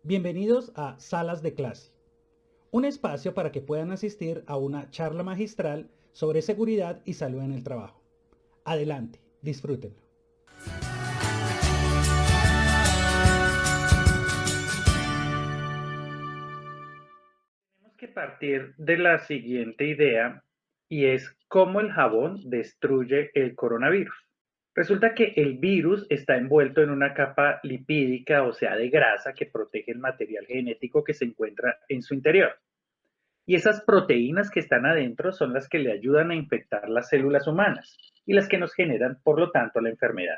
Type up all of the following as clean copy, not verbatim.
Bienvenidos a Salas de Clase, un espacio para que puedan asistir a una charla magistral sobre seguridad y salud en el trabajo. Adelante, disfrútenlo. Tenemos que partir de la siguiente idea y es cómo el jabón destruye el coronavirus. Resulta que el virus está envuelto en una capa lipídica, o sea, de grasa que protege el material genético que se encuentra en su interior. Y esas proteínas que están adentro son las que le ayudan a infectar las células humanas y las que nos generan, por lo tanto, la enfermedad.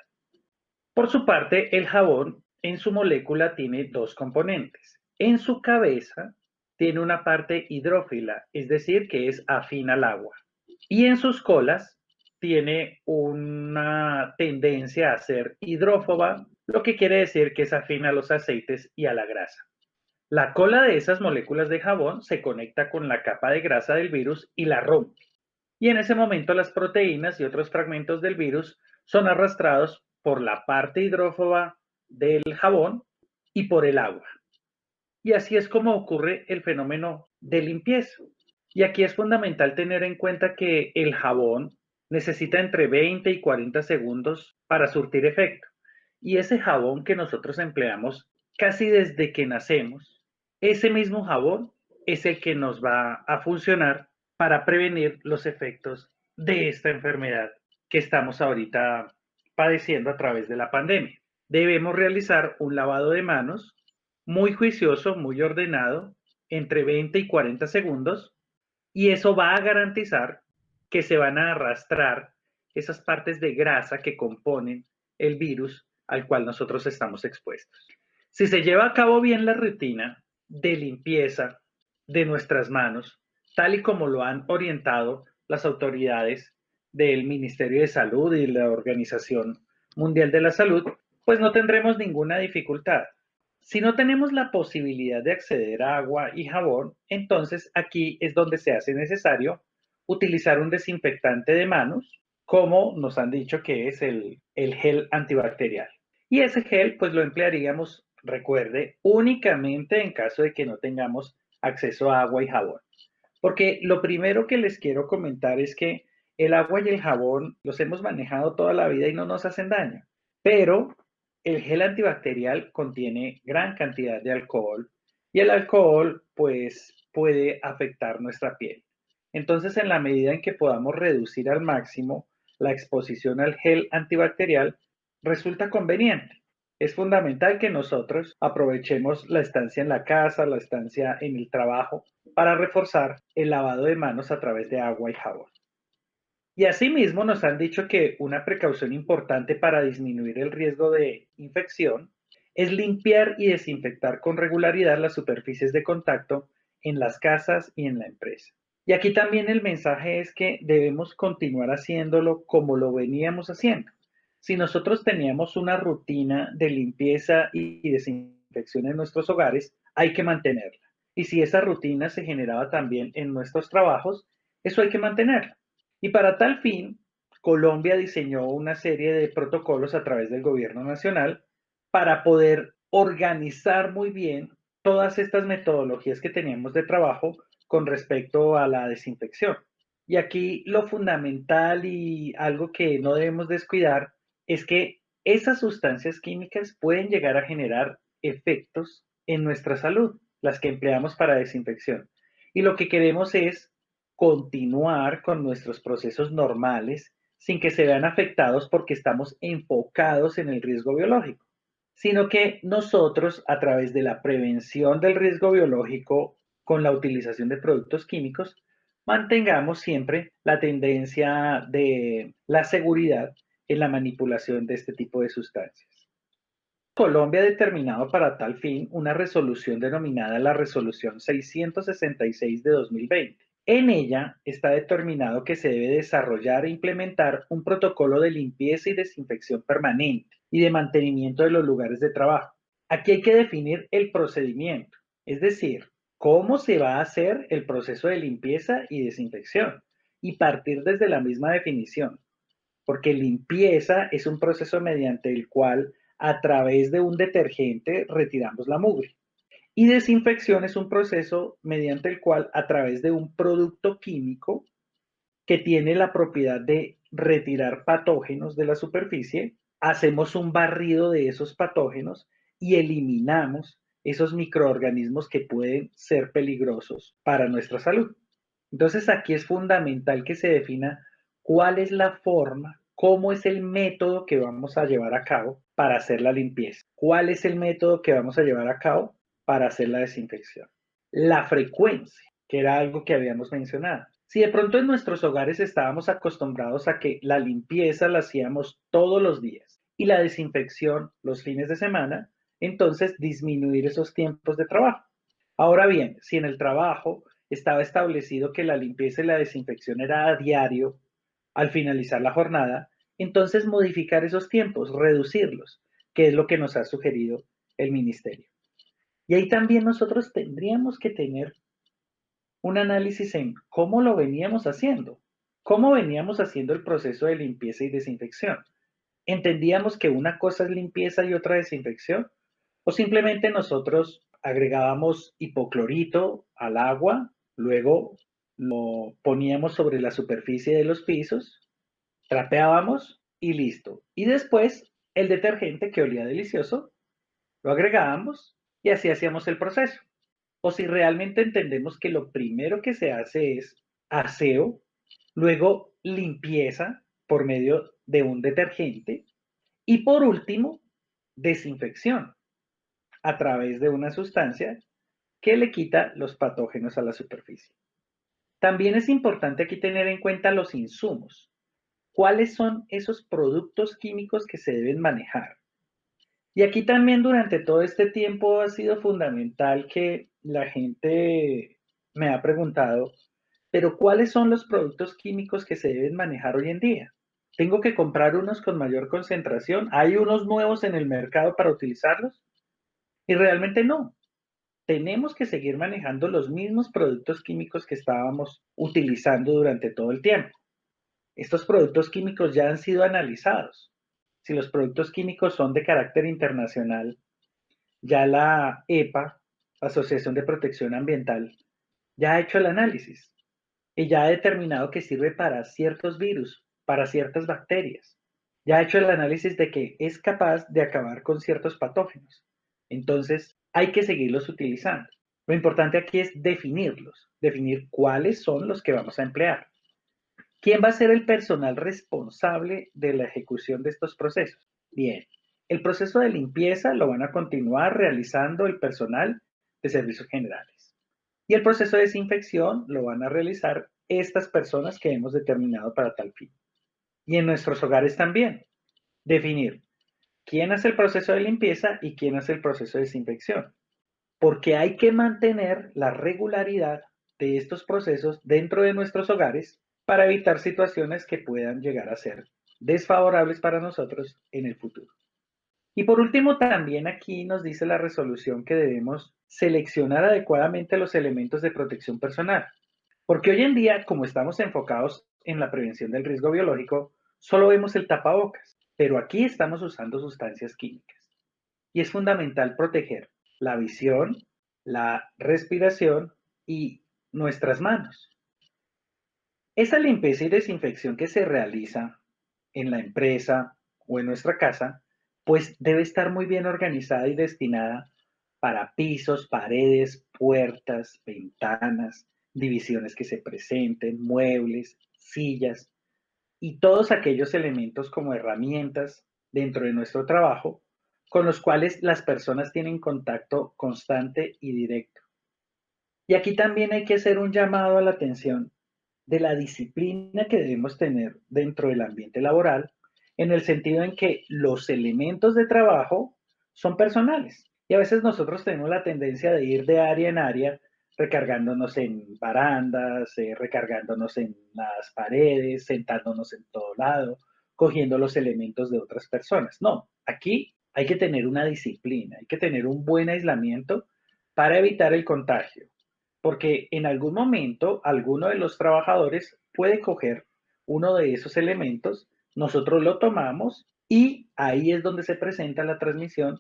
Por su parte, el jabón en su molécula tiene dos componentes. En su cabeza tiene una parte hidrófila, es decir, que es afín al agua. Y en sus colas tiene una tendencia a ser hidrófoba, lo que quiere decir que es afín a los aceites y a la grasa. La cola de esas moléculas de jabón se conecta con la capa de grasa del virus y la rompe. Y en ese momento las proteínas y otros fragmentos del virus son arrastrados por la parte hidrófoba del jabón y por el agua. Y así es como ocurre el fenómeno de limpieza. Y aquí es fundamental tener en cuenta que el jabón necesita entre 20 y 40 segundos para surtir efecto. Y ese jabón que nosotros empleamos casi desde que nacemos, ese mismo jabón es el que nos va a funcionar para prevenir los efectos de esta enfermedad que estamos ahorita padeciendo a través de la pandemia. Debemos realizar un lavado de manos muy juicioso, muy ordenado, entre 20 y 40 segundos, y eso va a garantizar que se van a arrastrar esas partes de grasa que componen el virus al cual nosotros estamos expuestos. Si se lleva a cabo bien la rutina de limpieza de nuestras manos, tal y como lo han orientado las autoridades del Ministerio de Salud y la Organización Mundial de la Salud, pues no tendremos ninguna dificultad. Si no tenemos la posibilidad de acceder a agua y jabón, entonces aquí es donde se hace necesario utilizar un desinfectante de manos, como nos han dicho que es el gel antibacterial. Y ese gel, pues lo emplearíamos, recuerde, únicamente en caso de que no tengamos acceso a agua y jabón. Porque lo primero que les quiero comentar es que el agua y el jabón los hemos manejado toda la vida y no nos hacen daño. Pero el gel antibacterial contiene gran cantidad de alcohol y el alcohol pues puede afectar nuestra piel. Entonces, en la medida en que podamos reducir al máximo la exposición al gel antibacterial, resulta conveniente. Es fundamental que nosotros aprovechemos la estancia en la casa, la estancia en el trabajo, para reforzar el lavado de manos a través de agua y jabón. Y asimismo nos han dicho que una precaución importante para disminuir el riesgo de infección es limpiar y desinfectar con regularidad las superficies de contacto en las casas y en la empresa. Y aquí también el mensaje es que debemos continuar haciéndolo como lo veníamos haciendo. Si nosotros teníamos una rutina de limpieza y desinfección en nuestros hogares, hay que mantenerla. Y si esa rutina se generaba también en nuestros trabajos, eso hay que mantenerla. Y para tal fin, Colombia diseñó una serie de protocolos a través del gobierno nacional para poder organizar muy bien todas estas metodologías que teníamos de trabajo con respecto a la desinfección. Y aquí lo fundamental y algo que no debemos descuidar es que esas sustancias químicas pueden llegar a generar efectos en nuestra salud, las que empleamos para desinfección. Y lo que queremos es continuar con nuestros procesos normales sin que se vean afectados porque estamos enfocados en el riesgo biológico, sino que nosotros, a través de la prevención del riesgo biológico con la utilización de productos químicos, mantengamos siempre la tendencia de la seguridad en la manipulación de este tipo de sustancias. Colombia ha determinado para tal fin una resolución denominada la Resolución 666 de 2020. En ella está determinado que se debe desarrollar e implementar un protocolo de limpieza y desinfección permanente y de mantenimiento de los lugares de trabajo. Aquí hay que definir el procedimiento, es decir, cómo se va a hacer el proceso de limpieza y desinfección y partir desde la misma definición, porque limpieza es un proceso mediante el cual a través de un detergente retiramos la mugre. Y desinfección es un proceso mediante el cual, a través de un producto químico que tiene la propiedad de retirar patógenos de la superficie, hacemos un barrido de esos patógenos y eliminamos esos microorganismos que pueden ser peligrosos para nuestra salud. Entonces aquí es fundamental que se defina cuál es la forma, cómo es el método que vamos a llevar a cabo para hacer la limpieza, cuál es el método que vamos a llevar a cabo para hacer la desinfección. La frecuencia, que era algo que habíamos mencionado. Si de pronto en nuestros hogares estábamos acostumbrados a que la limpieza la hacíamos todos los días y la desinfección los fines de semana, entonces disminuir esos tiempos de trabajo. Ahora bien, si en el trabajo estaba establecido que la limpieza y la desinfección era a diario al finalizar la jornada, entonces modificar esos tiempos, reducirlos, que es lo que nos ha sugerido el ministerio. Y ahí también nosotros tendríamos que tener un análisis en cómo lo veníamos haciendo, cómo veníamos haciendo el proceso de limpieza y desinfección. ¿Entendíamos que una cosa es limpieza y otra desinfección? ¿O simplemente nosotros agregábamos hipoclorito al agua, luego lo poníamos sobre la superficie de los pisos, trapeábamos y listo? Y después el detergente que olía delicioso, lo agregábamos y así hacíamos el proceso. O si realmente entendemos que lo primero que se hace es aseo, luego limpieza por medio de un detergente y por último, desinfección a través de una sustancia que le quita los patógenos a la superficie. También es importante aquí tener en cuenta los insumos. ¿Cuáles son esos productos químicos que se deben manejar? Y aquí también durante todo este tiempo ha sido fundamental que la gente me ha preguntado, pero ¿cuáles son los productos químicos que se deben manejar hoy en día? ¿Tengo que comprar unos con mayor concentración? ¿Hay unos nuevos en el mercado para utilizarlos? Y realmente no. Tenemos que seguir manejando los mismos productos químicos que estábamos utilizando durante todo el tiempo. Estos productos químicos ya han sido analizados. Si los productos químicos son de carácter internacional, ya la EPA, Asociación de Protección Ambiental, ya ha hecho el análisis y ya ha determinado que sirve para ciertos virus, para ciertas bacterias. Ya ha hecho el análisis de que es capaz de acabar con ciertos patógenos. Entonces, hay que seguirlos utilizando. Lo importante aquí es definirlos, definir cuáles son los que vamos a emplear. ¿Quién va a ser el personal responsable de la ejecución de estos procesos? Bien, el proceso de limpieza lo van a continuar realizando el personal de servicios generales. Y el proceso de desinfección lo van a realizar estas personas que hemos determinado para tal fin. Y en nuestros hogares también, definir quién hace el proceso de limpieza y quién hace el proceso de desinfección. Porque hay que mantener la regularidad de estos procesos dentro de nuestros hogares para evitar situaciones que puedan llegar a ser desfavorables para nosotros en el futuro. Y por último, también aquí nos dice la resolución que debemos seleccionar adecuadamente los elementos de protección personal. Porque hoy en día, como estamos enfocados en la prevención del riesgo biológico, solo vemos el tapabocas, pero aquí estamos usando sustancias químicas. Y es fundamental proteger la visión, la respiración y nuestras manos. Esa limpieza y desinfección que se realiza en la empresa o en nuestra casa, pues debe estar muy bien organizada y destinada para pisos, paredes, puertas, ventanas, divisiones que se presenten, muebles, sillas y todos aquellos elementos como herramientas dentro de nuestro trabajo con los cuales las personas tienen contacto constante y directo. Y aquí también hay que hacer un llamado a la atención de la disciplina que debemos tener dentro del ambiente laboral, en el sentido en que los elementos de trabajo son personales. Y a veces nosotros tenemos la tendencia de ir de área en área, recargándonos en barandas, recargándonos en las paredes, sentándonos en todo lado, cogiendo los elementos de otras personas. No, aquí hay que tener una disciplina, hay que tener un buen aislamiento para evitar el contagio porque en algún momento alguno de los trabajadores puede coger uno de esos elementos, nosotros lo tomamos y ahí es donde se presenta la transmisión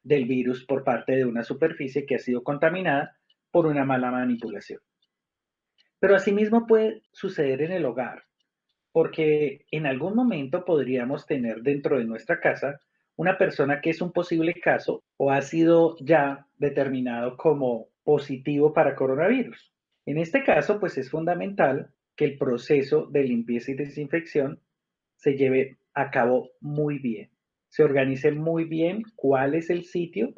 del virus por parte de una superficie que ha sido contaminada por una mala manipulación. Pero asimismo puede suceder en el hogar, porque en algún momento podríamos tener dentro de nuestra casa una persona que es un posible caso o ha sido ya determinado como positivo para coronavirus. En este caso, pues es fundamental que el proceso de limpieza y desinfección se lleve a cabo muy bien. Se organice muy bien cuál es el sitio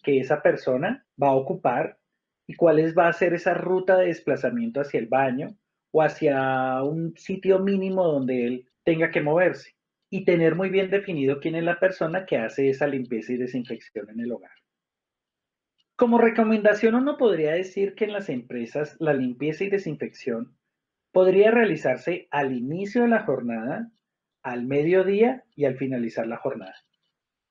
que esa persona va a ocupar y va a ser esa ruta de desplazamiento hacia el baño o hacia un sitio mínimo donde él tenga que moverse y tener muy bien definido quién es la persona que hace esa limpieza y desinfección en el hogar. Como recomendación, uno podría decir que en las empresas la limpieza y desinfección podría realizarse al inicio de la jornada, al mediodía y al finalizar la jornada.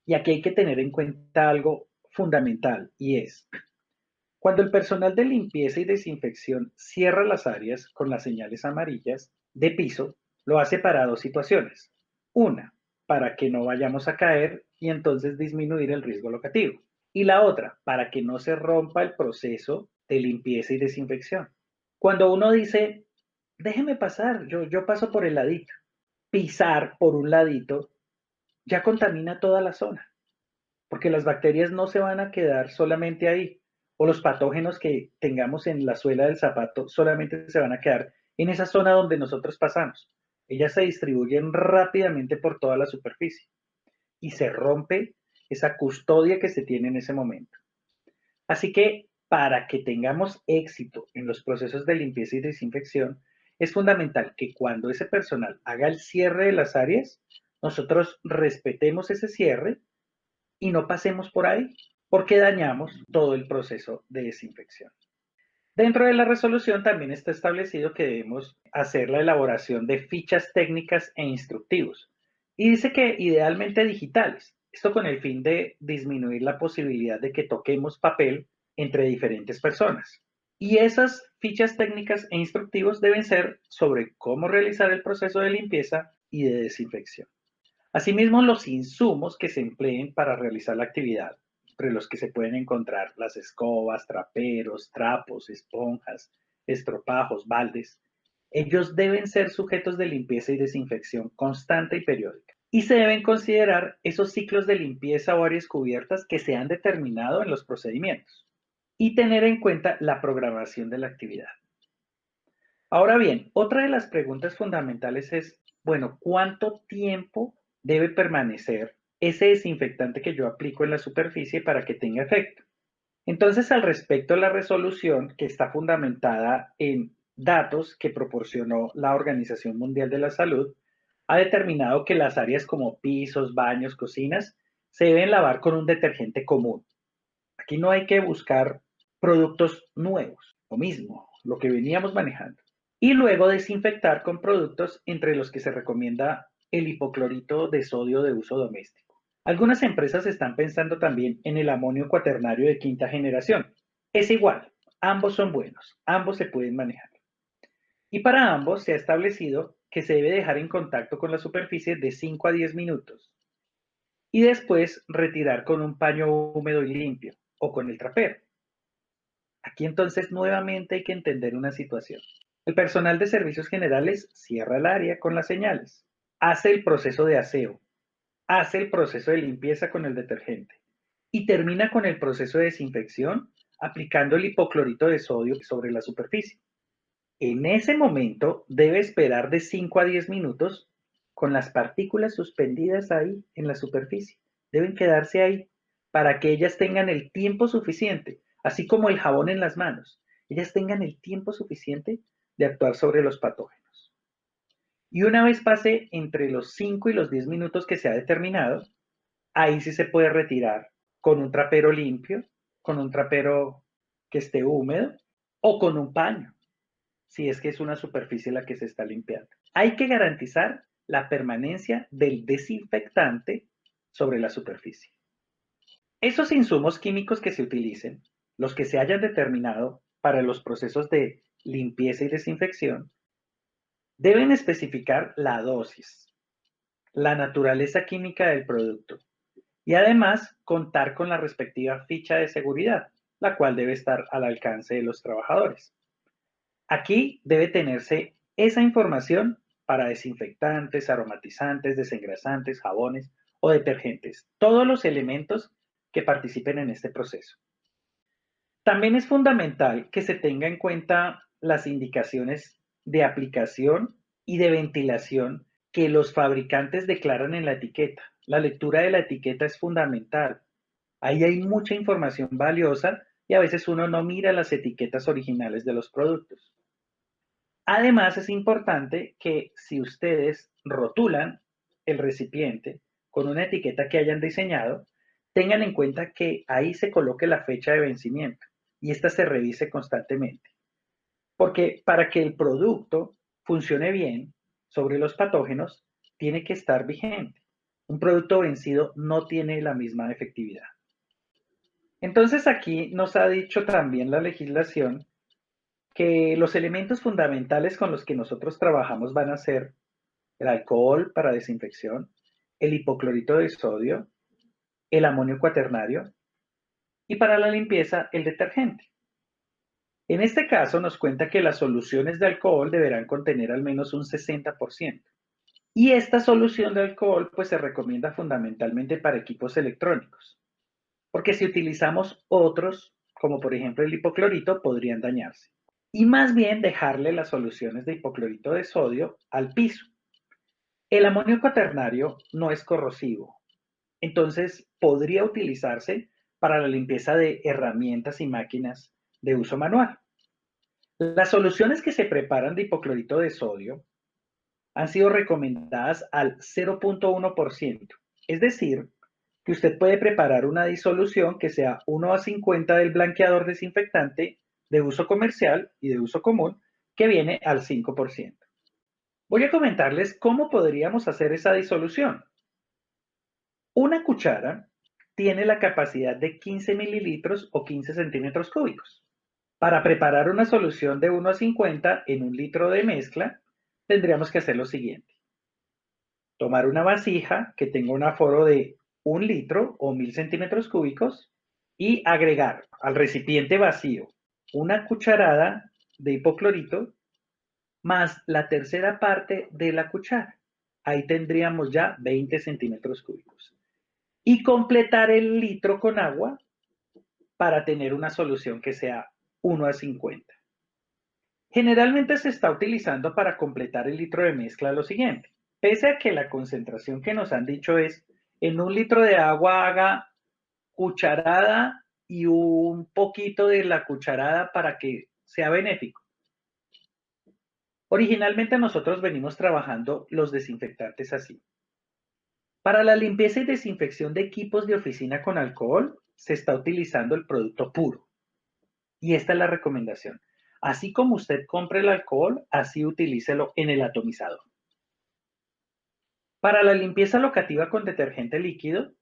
Y aquí hay que tener en cuenta algo fundamental y es, cuando el personal de limpieza y desinfección cierra las áreas con las señales amarillas de piso, lo hace para dos situaciones. Una, para que no vayamos a caer y entonces disminuir el riesgo locativo. Y la otra, para que no se rompa el proceso de limpieza y desinfección. Cuando uno dice, déjeme pasar, yo paso por el ladito, pisar por un ladito ya contamina toda la zona, porque las bacterias no se van a quedar solamente ahí, o los patógenos que tengamos en la suela del zapato solamente se van a quedar en esa zona donde nosotros pasamos. Ellas se distribuyen rápidamente por toda la superficie y se rompe esa custodia que se tiene en ese momento. Así que para que tengamos éxito en los procesos de limpieza y desinfección, es fundamental que cuando ese personal haga el cierre de las áreas, nosotros respetemos ese cierre y no pasemos por ahí, porque dañamos todo el proceso de desinfección. Dentro de la resolución también está establecido que debemos hacer la elaboración de fichas técnicas e instructivos. Y dice que idealmente digitales, esto con el fin de disminuir la posibilidad de que toquemos papel entre diferentes personas. Y esas fichas técnicas e instructivos deben ser sobre cómo realizar el proceso de limpieza y de desinfección. Asimismo, los insumos que se empleen para realizar la actividad, entre los que se pueden encontrar las escobas, traperos, trapos, esponjas, estropajos, baldes, ellos deben ser sujetos de limpieza y desinfección constante y periódica. Y se deben considerar esos ciclos de limpieza o áreas cubiertas que se han determinado en los procedimientos y tener en cuenta la programación de la actividad. Ahora bien, otra de las preguntas fundamentales es, bueno, ¿cuánto tiempo debe permanecer ese desinfectante que yo aplico en la superficie para que tenga efecto? Entonces, al respecto, la resolución, que está fundamentada en datos que proporcionó la Organización Mundial de la Salud, ha determinado que las áreas como pisos, baños, cocinas, se deben lavar con un detergente común. Aquí no hay que buscar productos nuevos, lo mismo, lo que veníamos manejando. Y luego desinfectar con productos entre los que se recomienda el hipoclorito de sodio de uso doméstico. Algunas empresas están pensando también en el amonio cuaternario de quinta generación. Es igual, ambos son buenos, ambos se pueden manejar. Y para ambos se ha establecido que se debe dejar en contacto con la superficie de 5 a 10 minutos y después retirar con un paño húmedo y limpio o con el trapero. Aquí entonces nuevamente hay que entender una situación. El personal de servicios generales cierra el área con las señales, hace el proceso de aseo, hace el proceso de limpieza con el detergente y termina con el proceso de desinfección aplicando el hipoclorito de sodio sobre la superficie. En ese momento debe esperar de 5 a 10 minutos con las partículas suspendidas ahí en la superficie. Deben quedarse ahí para que ellas tengan el tiempo suficiente, así como el jabón en las manos, ellas tengan el tiempo suficiente de actuar sobre los patógenos. Y una vez pase entre los 5 y los 10 minutos que se ha determinado, ahí sí se puede retirar con un trapero limpio, con un trapero que esté húmedo o con un paño si es que es una superficie la que se está limpiando. Hay que garantizar la permanencia del desinfectante sobre la superficie. Esos insumos químicos que se utilicen, los que se hayan determinado para los procesos de limpieza y desinfección, deben especificar la dosis, la naturaleza química del producto y además contar con la respectiva ficha de seguridad, la cual debe estar al alcance de los trabajadores. Aquí debe tenerse esa información para desinfectantes, aromatizantes, desengrasantes, jabones o detergentes, todos los elementos que participen en este proceso. También es fundamental que se tenga en cuenta las indicaciones de aplicación y de ventilación que los fabricantes declaran en la etiqueta. La lectura de la etiqueta es fundamental. Ahí hay mucha información valiosa y a veces uno no mira las etiquetas originales de los productos. Además, es importante que si ustedes rotulan el recipiente con una etiqueta que hayan diseñado, tengan en cuenta que ahí se coloque la fecha de vencimiento y esta se revise constantemente. Porque para que el producto funcione bien sobre los patógenos, tiene que estar vigente. Un producto vencido no tiene la misma efectividad. Entonces aquí nos ha dicho también la legislación que los elementos fundamentales con los que nosotros trabajamos van a ser el alcohol para desinfección, el hipoclorito de sodio, el amonio cuaternario y para la limpieza el detergente. En este caso nos cuenta que las soluciones de alcohol deberán contener al menos un 60%. Y esta solución de alcohol pues se recomienda fundamentalmente para equipos electrónicos, porque si utilizamos otros, como por ejemplo el hipoclorito, podrían dañarse. Y más bien dejarle las soluciones de hipoclorito de sodio al piso. El amonio cuaternario no es corrosivo, entonces podría utilizarse para la limpieza de herramientas y máquinas de uso manual. Las soluciones que se preparan de hipoclorito de sodio han sido recomendadas al 0.1%, es decir, que usted puede preparar una disolución que sea 1 a 50 del blanqueador desinfectante de uso comercial y de uso común, que viene al 5%. Voy a comentarles cómo podríamos hacer esa disolución. Una cuchara tiene la capacidad de 15 mililitros o 15 centímetros cúbicos. Para preparar una solución de 1 a 50 en un litro de mezcla, tendríamos que hacer lo siguiente. Tomar una vasija que tenga un aforo de 1 litro o 1000 centímetros cúbicos y agregar al recipiente vacío una cucharada de hipoclorito más la tercera parte de la cuchara. Ahí tendríamos ya 20 centímetros cúbicos. Y completar el litro con agua para tener una solución que sea 1 a 50. Generalmente se está utilizando para completar el litro de mezcla lo siguiente. Pese a que la concentración que nos han dicho es en 1 litro de agua haga cucharada y un poquito de la cucharada para que sea benéfico. Originalmente nosotros venimos trabajando los desinfectantes así. Para la limpieza y desinfección de equipos de oficina con alcohol, se está utilizando el producto puro. Y esta es la recomendación. Así como usted compre el alcohol, así utilícelo en el atomizador. Para la limpieza locativa con detergente líquido,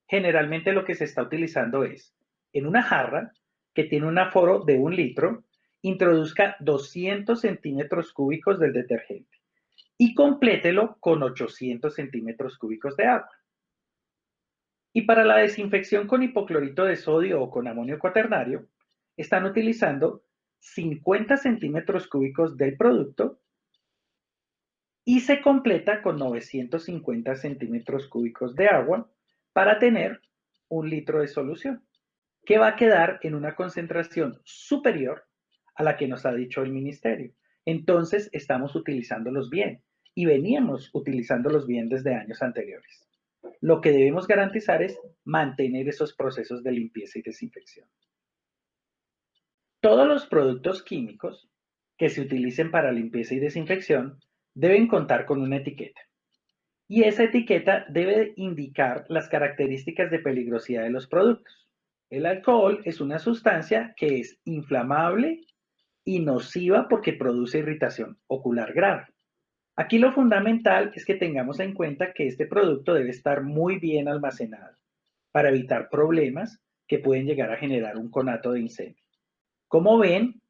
generalmente lo que se está utilizando es, en una jarra que tiene un aforo de 1 litro, introduzca 200 centímetros cúbicos del detergente y complételo con 800 centímetros cúbicos de agua. Y para la desinfección con hipoclorito de sodio o con amonio cuaternario, están utilizando 50 centímetros cúbicos del producto y se completa con 950 centímetros cúbicos de agua para tener 1 litro de solución, que va a quedar en una concentración superior a la que nos ha dicho el ministerio. Entonces estamos utilizándolos bien y veníamos utilizándolos bien desde años anteriores. Lo que debemos garantizar es mantener esos procesos de limpieza y desinfección. Todos los productos químicos que se utilicen para limpieza y desinfección deben contar con una etiqueta. Y esa etiqueta debe indicar las características de peligrosidad de los productos. El alcohol es una sustancia que es inflamable y nociva porque produce irritación ocular grave. Aquí lo fundamental es que tengamos en cuenta que este producto debe estar muy bien almacenado para evitar problemas que pueden llegar a generar un conato de incendio. Como ven,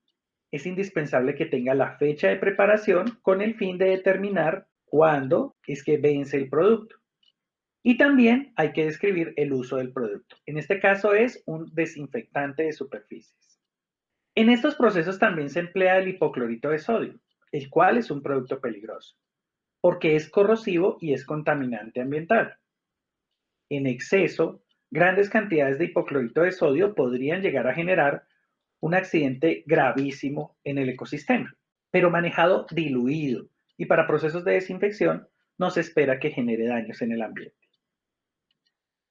es indispensable que tenga la fecha de preparación con el fin de determinar cuándo es que vence el producto. Y también hay que describir el uso del producto. En este caso es un desinfectante de superficies. En estos procesos también se emplea el hipoclorito de sodio, el cual es un producto peligroso, porque es corrosivo y es contaminante ambiental. En exceso, grandes cantidades de hipoclorito de sodio podrían llegar a generar un accidente gravísimo en el ecosistema, pero manejado diluido y para procesos de desinfección no se espera que genere daños en el ambiente.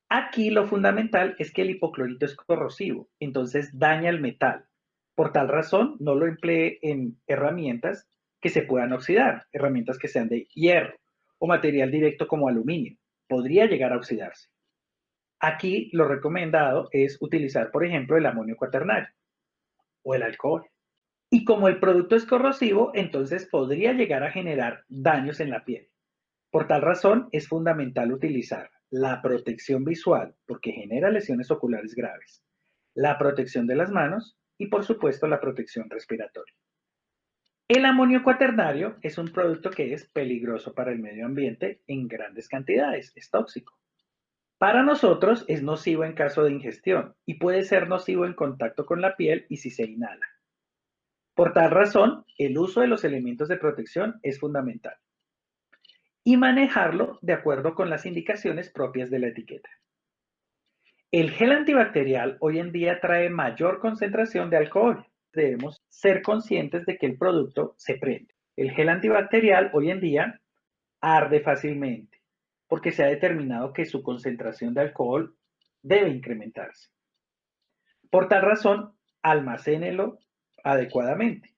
Aquí lo fundamental es que el hipoclorito es corrosivo, entonces daña el metal. Por tal razón, no lo emplee en herramientas que se puedan oxidar, herramientas que sean de hierro o material directo como aluminio. Podría llegar a oxidarse. Aquí lo recomendado es utilizar, por ejemplo, el amonio cuaternario o el alcohol. Y como el producto es corrosivo, entonces podría llegar a generar daños en la piel. Por tal razón, es fundamental utilizar la protección visual, porque genera lesiones oculares graves, la protección de las manos y, por supuesto, la protección respiratoria. El amonio cuaternario es un producto que es peligroso para el medio ambiente en grandes cantidades, es tóxico. Para nosotros es nocivo en caso de ingestión y puede ser nocivo en contacto con la piel y si se inhala. Por tal razón, el uso de los elementos de protección es fundamental y manejarlo de acuerdo con las indicaciones propias de la etiqueta. El gel antibacterial hoy en día trae mayor concentración de alcohol. Debemos ser conscientes de que el producto se prende. El gel antibacterial hoy en día arde fácilmente porque se ha determinado que su concentración de alcohol debe incrementarse. Por tal razón, almacénelo adecuadamente.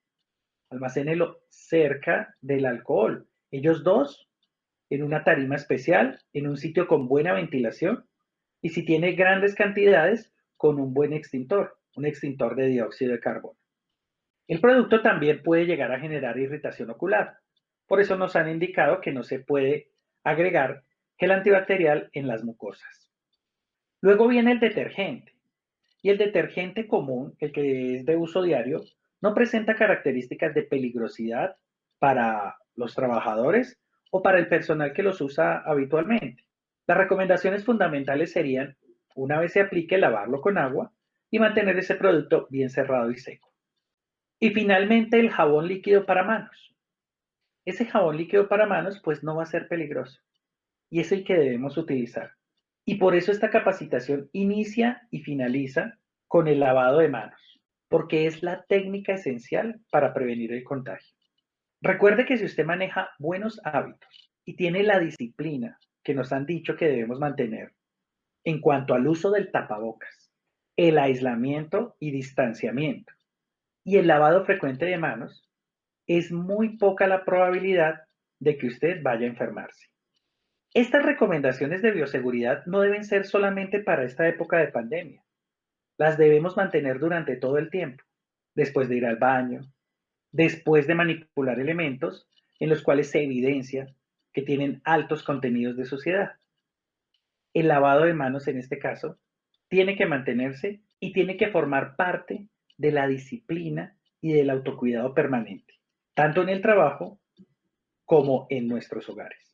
Almacénelo cerca del alcohol. Ellos dos en una tarima especial, en un sitio con buena ventilación y si tiene grandes cantidades, con un buen extintor, un extintor de dióxido de carbono. El producto también puede llegar a generar irritación ocular. Por eso nos han indicado que no se puede agregar gel antibacterial en las mucosas. Luego viene el detergente. Y el detergente común, el que es de uso diario, no presenta características de peligrosidad para los trabajadores o para el personal que los usa habitualmente. Las recomendaciones fundamentales serían, una vez se aplique, lavarlo con agua y mantener ese producto bien cerrado y seco. Y finalmente el jabón líquido para manos. Ese jabón líquido para manos pues no va a ser peligroso y es el que debemos utilizar. Y por eso esta capacitación inicia y finaliza con el lavado de manos, porque es la técnica esencial para prevenir el contagio. Recuerde que si usted maneja buenos hábitos y tiene la disciplina que nos han dicho que debemos mantener en cuanto al uso del tapabocas, el aislamiento y distanciamiento y el lavado frecuente de manos, es muy poca la probabilidad de que usted vaya a enfermarse. Estas recomendaciones de bioseguridad no deben ser solamente para esta época de pandemia. Las debemos mantener durante todo el tiempo, después de ir al baño, después de manipular elementos en los cuales se evidencia que tienen altos contenidos de suciedad. El lavado de manos en este caso tiene que mantenerse y tiene que formar parte de la disciplina y del autocuidado permanente, tanto en el trabajo como en nuestros hogares.